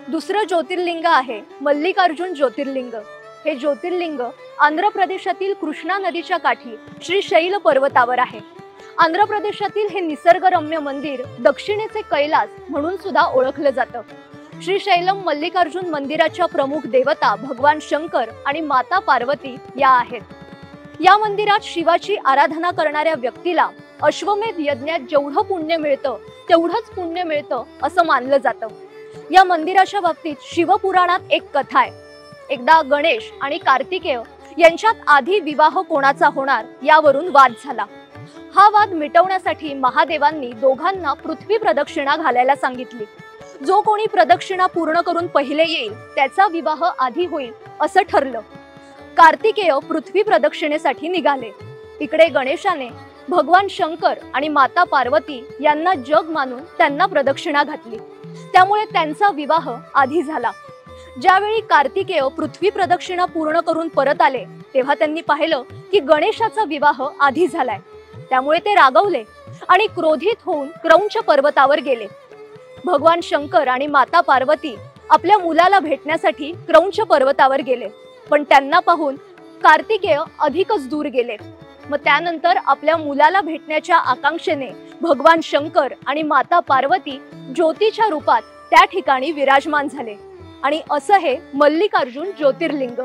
दुसरं ज्योतिर्लिंग आहे मल्लिकार्जुन ज्योतिर्लिंग। हे ज्योतिर्लिंग आंध्र प्रदेशातील कृष्णा नदीच्या काठी श्रीशैल पर्वतावर आहे। आंध्र प्रदेशातील हे निसर्गरम्य मंदिर दक्षिणेचे कैलास म्हणून सुद्धा ओळखलं जातं। श्रीशैलम मल्लिकार्जुन मंदिराच्या प्रमुख देवता भगवान शंकर आणि माता पार्वती या आहेत। या मंदिरात शिवाची आराधना करणाऱ्या व्यक्तीला अश्वमेध यज्ञात जेवढं पुण्य मिळतं तेवढंच पुण्य मिळतं असं मानलं जातं। या मंदिराच्या बाबतीत शिवपुराणात एक कथा आहे। एकदा गणेश आणि कार्तिकेय यांच्यात आधी विवाह कोणाचा होणार यावरून वाद झाला। हा वाद मिटवण्यासाठी महादेवांनी दोघांना पृथ्वी प्रदक्षिणा घालायला सांगितली। जो कोणी प्रदक्षिणा पूर्ण करून पहिले येईल त्याचा विवाह आधी होईल असं ठरलं। कार्तिकेय पृथ्वी प्रदक्षिणेसाठी निघाले। इकडे गणेशाने भगवान शंकर आणि माता पार्वती यांना जग मानून त्यांना प्रदक्षिणा घातली, त्यामुळे त्यांचा विवाह आधी झाला। ज्यावेळी कार्तिकेय पृथ्वी प्रदक्षिणा पूर्ण करून परत आले तेव्हा त्यांनी पाहिलं की गणेशाचा विवाह आधी झालाय। त्यामुळे ते रागवले आणि क्रोधित होऊन क्रौंच पर्वतावर गेले। भगवान शंकर आणि माता पार्वती आपल्या मुलाला भेटण्यासाठी क्रौंच पर्वतावर गेले, पण त्यांना पाहून कार्तिकेय अधिकच दूर गेले। मग त्यानंतर आपल्या मुलाला भेटण्याच्या आकांक्षेने भगवान शंकर आणि माता पार्वती ज्योतीच्या रूपात त्या ठिकाणी विराजमान झाले आणि असं हे मल्लिकार्जुन ज्योतिर्लिंग।